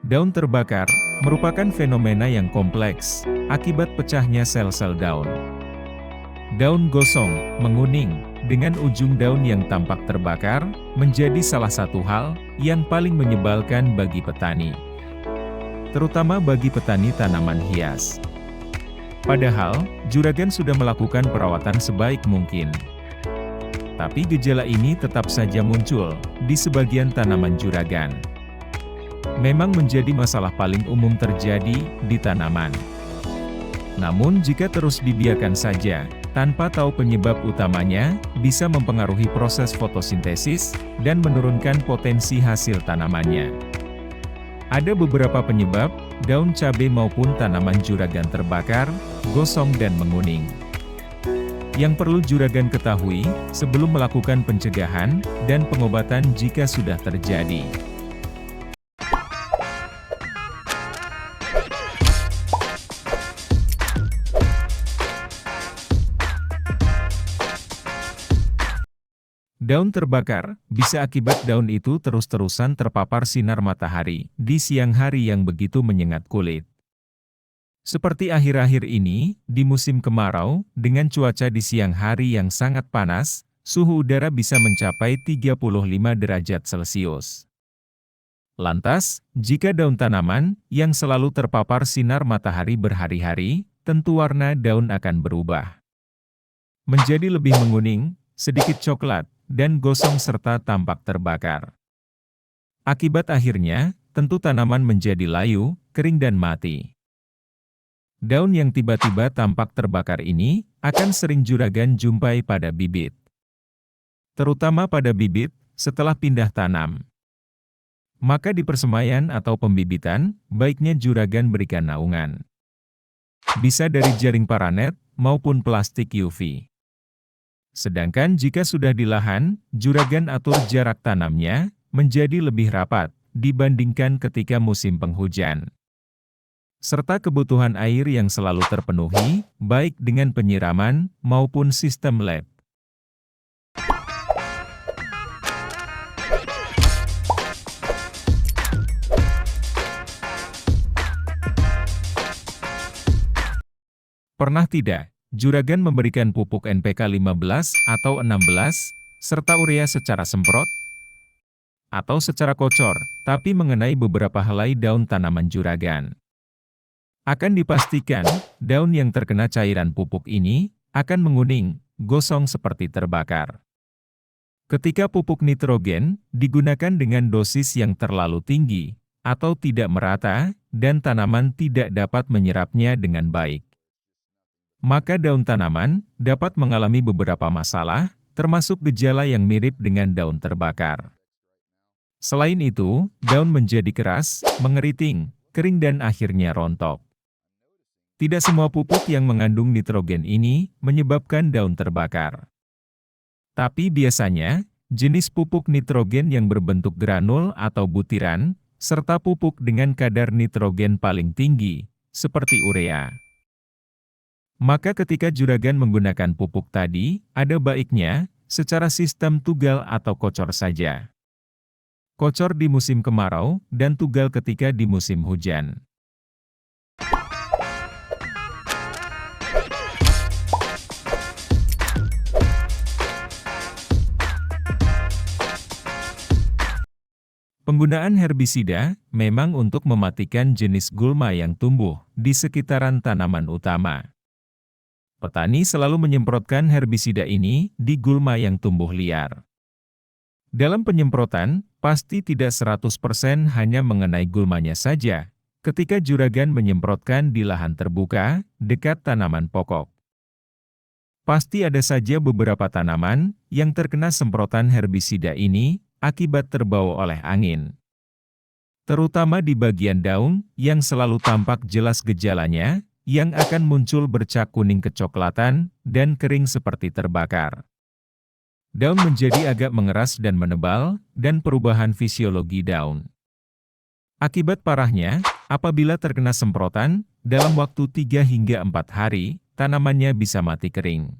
Daun terbakar merupakan fenomena yang kompleks akibat pecahnya sel-sel daun. Daun gosong, menguning, dengan ujung daun yang tampak terbakar, menjadi salah satu hal yang paling menyebalkan bagi petani. Terutama bagi petani tanaman hias. Padahal, juragan sudah melakukan perawatan sebaik mungkin. Tapi gejala ini tetap saja muncul di sebagian tanaman juragan. Memang menjadi masalah paling umum terjadi di tanaman. Namun jika terus dibiarkan saja, tanpa tahu penyebab utamanya, bisa mempengaruhi proses fotosintesis, dan menurunkan potensi hasil tanamannya. Ada beberapa penyebab, daun cabai maupun tanaman juragan terbakar, gosong dan menguning. Yang perlu juragan ketahui, sebelum melakukan pencegahan, dan pengobatan jika sudah terjadi. Daun terbakar, bisa akibat daun itu terus-terusan terpapar sinar matahari, di siang hari yang begitu menyengat kulit. Seperti akhir-akhir ini, di musim kemarau, dengan cuaca di siang hari yang sangat panas, suhu udara bisa mencapai 35 derajat Celcius. Lantas, jika daun tanaman, yang selalu terpapar sinar matahari berhari-hari, tentu warna daun akan berubah. Menjadi lebih menguning, sedikit coklat, dan gosong serta tampak terbakar. Akibat akhirnya, tentu tanaman menjadi layu, kering dan mati. Daun yang tiba-tiba tampak terbakar ini, akan sering juragan jumpai pada bibit. Terutama pada bibit, setelah pindah tanam. Maka di persemaian atau pembibitan, baiknya juragan berikan naungan. Bisa dari jaring paranet, maupun plastik UV. Sedangkan jika sudah di lahan, juragan atur jarak tanamnya, menjadi lebih rapat, dibandingkan ketika musim penghujan. Serta kebutuhan air yang selalu terpenuhi, baik dengan penyiraman, maupun sistem lab. Pernah tidak, juragan memberikan pupuk NPK 15 atau 16, serta urea secara semprot? Atau secara kocor, tapi mengenai beberapa helai daun tanaman juragan. Akan dipastikan, daun yang terkena cairan pupuk ini, akan menguning, gosong seperti terbakar. Ketika pupuk nitrogen, digunakan dengan dosis yang terlalu tinggi, atau tidak merata, dan tanaman tidak dapat menyerapnya dengan baik. Maka daun tanaman dapat mengalami beberapa masalah, termasuk gejala yang mirip dengan daun terbakar. Selain itu, daun menjadi keras, mengeriting, kering dan akhirnya rontok. Tidak semua pupuk yang mengandung nitrogen ini menyebabkan daun terbakar. Tapi biasanya, jenis pupuk nitrogen yang berbentuk granul atau butiran, serta pupuk dengan kadar nitrogen paling tinggi, seperti urea. Maka ketika juragan menggunakan pupuk tadi, ada baiknya, secara sistem tugal atau kocor saja. Kocor di musim kemarau, dan tugal ketika di musim hujan. Penggunaan herbisida memang untuk mematikan jenis gulma yang tumbuh di sekitaran tanaman utama. Petani selalu menyemprotkan herbisida ini di gulma yang tumbuh liar. Dalam penyemprotan, pasti tidak 100% hanya mengenai gulmanya saja, ketika juragan menyemprotkan di lahan terbuka, dekat tanaman pokok. Pasti ada saja beberapa tanaman yang terkena semprotan herbisida ini, akibat terbawa oleh angin. Terutama di bagian daun, yang selalu tampak jelas gejalanya, yang akan muncul bercak kuning kecoklatan, dan kering seperti terbakar. Daun menjadi agak mengeras dan menebal, dan perubahan fisiologi daun. Akibat parahnya, apabila terkena semprotan, dalam waktu 3 hingga 4 hari, tanamannya bisa mati kering.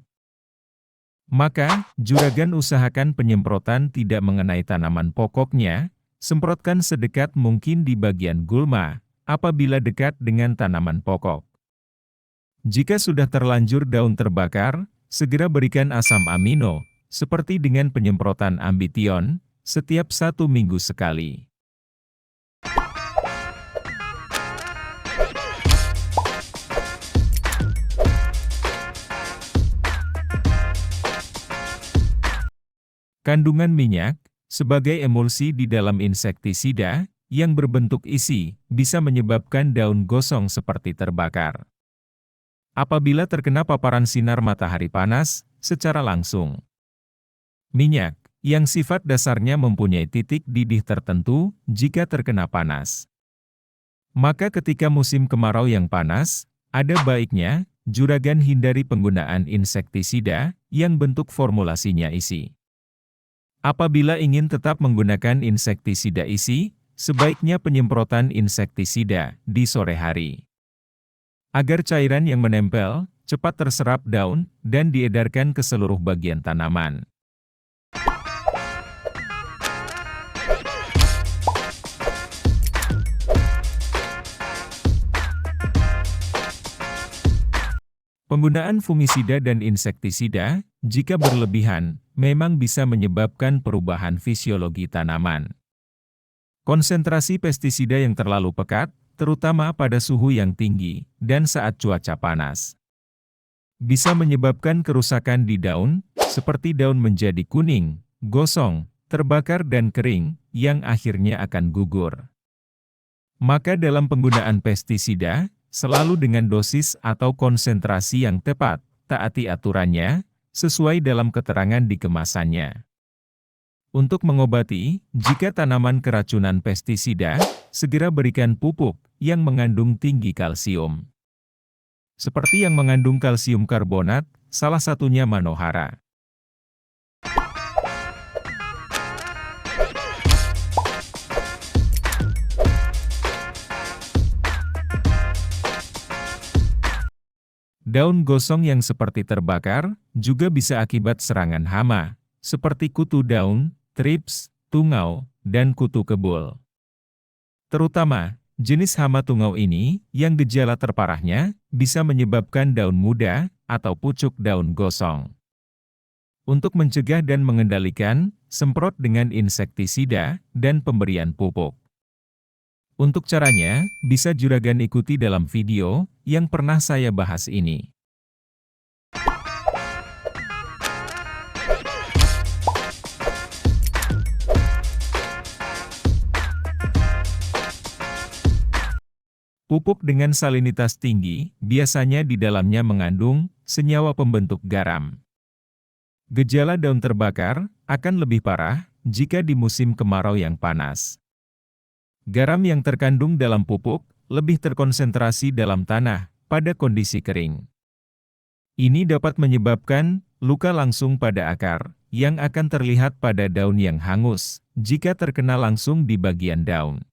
Maka, juragan usahakan penyemprotan tidak mengenai tanaman pokoknya, Semprotkan sedekat mungkin di bagian gulma, apabila dekat dengan tanaman pokok. Jika sudah terlanjur daun terbakar, segera berikan asam amino, seperti dengan penyemprotan Ambition, setiap 1 minggu sekali. Kandungan minyak, sebagai emulsi di dalam insektisida, yang berbentuk isi, bisa menyebabkan daun gosong seperti terbakar. Apabila terkena paparan sinar matahari panas, secara langsung. Minyak, yang sifat dasarnya mempunyai titik didih tertentu, jika terkena panas. Maka ketika musim kemarau yang panas, ada baiknya, juragan hindari penggunaan insektisida, yang bentuk formulasinya isi. Apabila ingin tetap menggunakan insektisida isi, sebaiknya penyemprotan insektisida di sore hari. Agar cairan yang menempel, cepat terserap daun, dan diedarkan ke seluruh bagian tanaman. Penggunaan fungisida dan insektisida, jika berlebihan, memang bisa menyebabkan perubahan fisiologi tanaman. Konsentrasi pestisida yang terlalu pekat, terutama pada suhu yang tinggi, dan saat cuaca panas, bisa menyebabkan kerusakan di daun, seperti daun menjadi kuning, gosong, terbakar dan kering, yang akhirnya akan gugur. Maka dalam penggunaan pestisida, selalu dengan dosis atau konsentrasi yang tepat, taati aturannya, sesuai dalam keterangan di kemasannya. Untuk mengobati, jika tanaman keracunan pestisida, segera berikan pupuk yang mengandung tinggi kalsium. Seperti yang mengandung kalsium karbonat, salah satunya Manohara. Daun gosong yang seperti terbakar, juga bisa akibat serangan hama, seperti kutu daun, trips, tungau, dan kutu kebul. Terutama, jenis hama tungau ini, yang gejala terparahnya, bisa menyebabkan daun muda, atau pucuk daun gosong. Untuk mencegah dan mengendalikan, semprot dengan insektisida, dan pemberian pupuk. Untuk caranya, bisa juragan ikuti dalam video yang pernah saya bahas ini. Pupuk dengan salinitas tinggi, biasanya di dalamnya mengandung senyawa pembentuk garam. Gejala daun terbakar akan lebih parah jika di musim kemarau yang panas. Garam yang terkandung dalam pupuk lebih terkonsentrasi dalam tanah pada kondisi kering. Ini dapat menyebabkan luka langsung pada akar, yang akan terlihat pada daun yang hangus jika terkena langsung di bagian daun.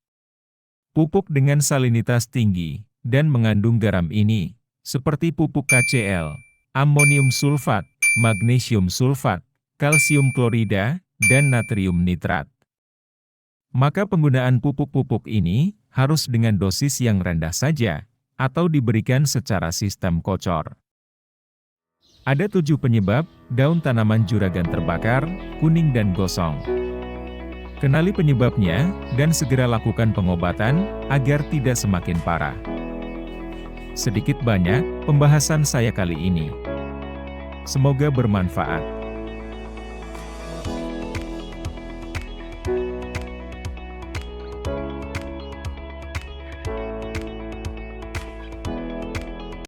Pupuk dengan salinitas tinggi dan mengandung garam ini, seperti pupuk KCl, amonium sulfat, magnesium sulfat, kalsium klorida, dan natrium nitrat. Maka penggunaan pupuk-pupuk ini harus dengan dosis yang rendah saja, atau diberikan secara sistem kocor. Ada 7 penyebab daun tanaman juragan terbakar, kuning dan gosong. Kenali penyebabnya, dan segera lakukan pengobatan, agar tidak semakin parah. Sedikit banyak, pembahasan saya kali ini. Semoga bermanfaat.